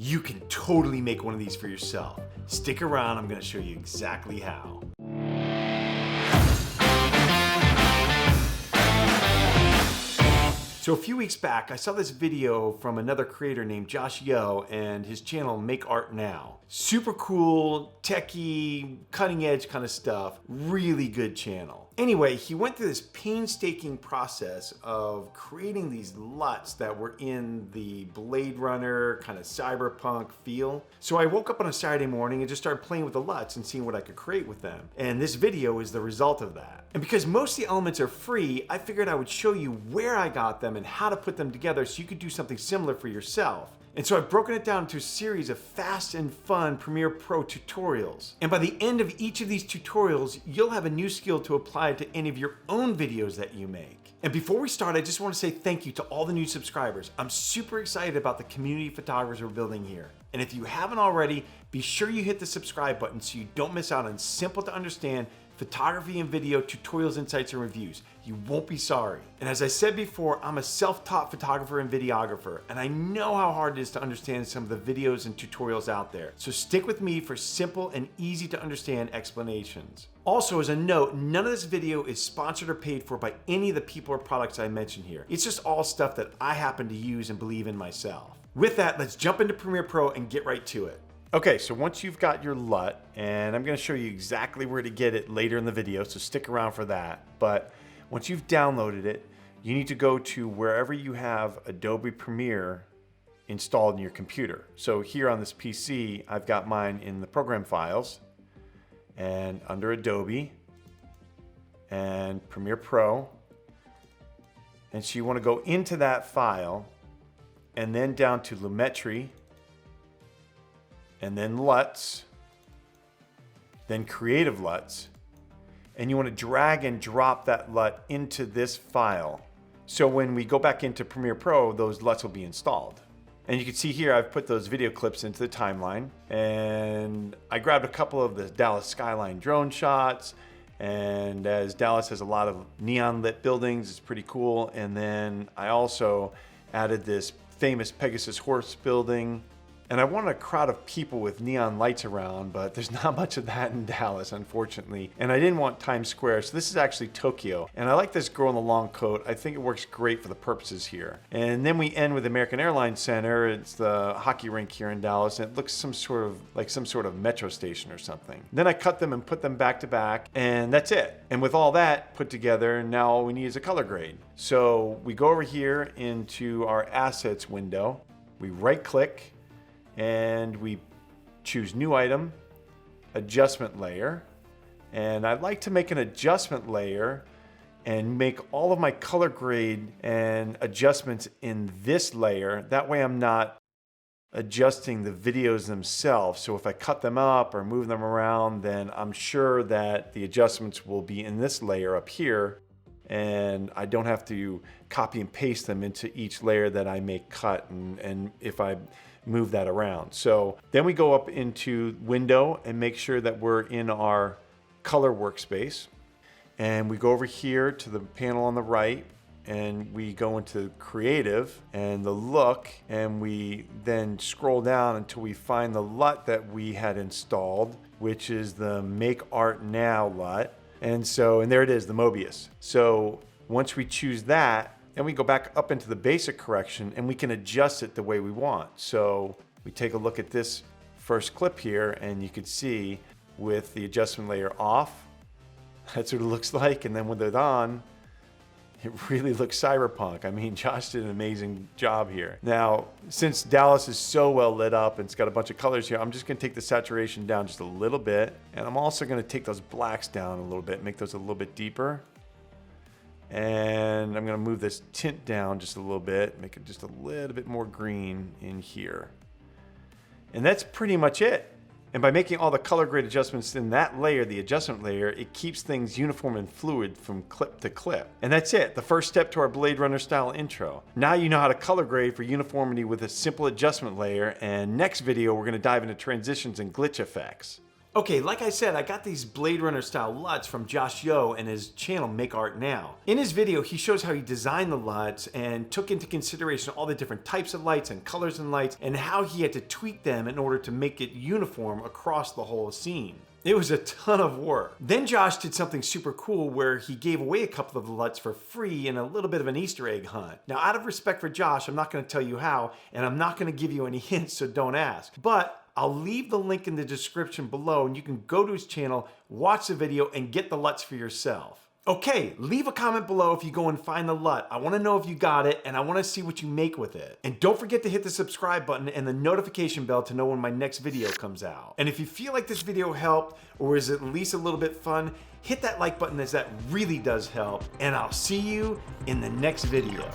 you can totally make one of these for yourself. Stick around, I'm gonna show you exactly how. So a few weeks back, I saw this video from another creator named Josh Yeo and his channel Make Art Now. Super cool, techie, cutting edge kind of stuff. Really good channel. Anyway, he went through this painstaking process of creating these LUTs that were in the Blade Runner kind of cyberpunk feel. So I woke up on a Saturday morning and just started playing with the LUTs and seeing what I could create with them. And this video is the result of that. And because most of the elements are free, I figured I would show you where I got them and how to put them together so you could do something similar for yourself. And so I've broken it down into a series of fast and fun Premiere Pro tutorials. And by the end of each of these tutorials, you'll have a new skill to apply to any of your own videos that you make. And before we start, I just want to say thank you to all the new subscribers. I'm super excited about the community of photographers we're building here. And if you haven't already, be sure you hit the subscribe button so you don't miss out on simple to understand photography and video tutorials, insights, and reviews. You won't be sorry. And as I said before, I'm a self-taught photographer and videographer, and I know how hard it is to understand some of the videos and tutorials out there. So stick with me for simple and easy to understand explanations. Also, as a note, none of this video is sponsored or paid for by any of the people or products I mention here. It's just all stuff that I happen to use and believe in myself. With that, let's jump into Premiere Pro and get right to it. Okay, so once you've got your LUT, and I'm gonna show you exactly where to get it later in the video, so stick around for that. But once you've downloaded it, you need to go to wherever you have Adobe Premiere installed in your computer. So here on this PC, I've got mine in the program files, and under Adobe, and Premiere Pro. And so you wanna go into that file, and then down to Lumetri, and then LUTs, then Creative LUTs, and you want to drag and drop that LUT into this file. So when we go back into Premiere Pro, those LUTs will be installed. And you can see here, I've put those video clips into the timeline, and I grabbed a couple of the Dallas skyline drone shots, and as Dallas has a lot of neon lit buildings, it's pretty cool. And then I also added this famous Pegasus horse building. And I wanted a crowd of people with neon lights around, but there's not much of that in Dallas, unfortunately. And I didn't want Times Square, so this is actually Tokyo. And I like this girl in the long coat. I think it works great for the purposes here. And then we end with American Airlines Center. It's the hockey rink here in Dallas, and it looks some sort of metro station or something. Then I cut them and put them back to back, and that's it. And with all that put together, now all we need is a color grade. So we go over here into our assets window, we right click, and we choose new item, adjustment layer. And I'd like to make an adjustment layer and make all of my color grade and adjustments in this layer. That way I'm not adjusting the videos themselves. So if I cut them up or move them around, then I'm sure that the adjustments will be in this layer up here, and I don't have to copy and paste them into each layer that I may cut and if I move that around. So then we go up into window and make sure that we're in our color workspace. And we go over here to the panel on the right, and we go into creative and the look, and we then scroll down until we find the LUT that we had installed, which is the Make Art Now LUT. And there it is, the Mobius. So once we choose that, and we go back up into the basic correction, and we can adjust it the way we want. So we take a look at this first clip here, and you can see with the adjustment layer off, that's what it looks like. And then with it on, it really looks cyberpunk. I mean, Josh did an amazing job here. Now, since Dallas is so well lit up and it's got a bunch of colors here, I'm just gonna take the saturation down just a little bit. And I'm also gonna take those blacks down a little bit, make those a little bit deeper. And I'm gonna move this tint down just a little bit, make it just a little bit more green in here. And that's pretty much it. And by making all the color grade adjustments in that layer, the adjustment layer, it keeps things uniform and fluid from clip to clip. And that's it, the first step to our Blade Runner style intro. Now you know how to color grade for uniformity with a simple adjustment layer, and next video we're gonna dive into transitions and glitch effects. Okay, like I said, I got these Blade Runner style LUTs from Josh Yeo and his channel Make Art Now. In his video, he shows how he designed the LUTs and took into consideration all the different types of lights and colors in lights and how he had to tweak them in order to make it uniform across the whole scene. It was a ton of work. Then Josh did something super cool where he gave away a couple of the LUTs for free in a little bit of an Easter egg hunt. Now, out of respect for Josh, I'm not gonna tell you how, and I'm not gonna give you any hints, so don't ask. But I'll leave the link in the description below and you can go to his channel, watch the video, and get the LUTs for yourself. Okay, leave a comment below if you go and find the LUT. I wanna know if you got it and I wanna see what you make with it. And don't forget to hit the subscribe button and the notification bell to know when my next video comes out. And if you feel like this video helped or is at least a little bit fun, hit that like button as that really does help. And I'll see you in the next video.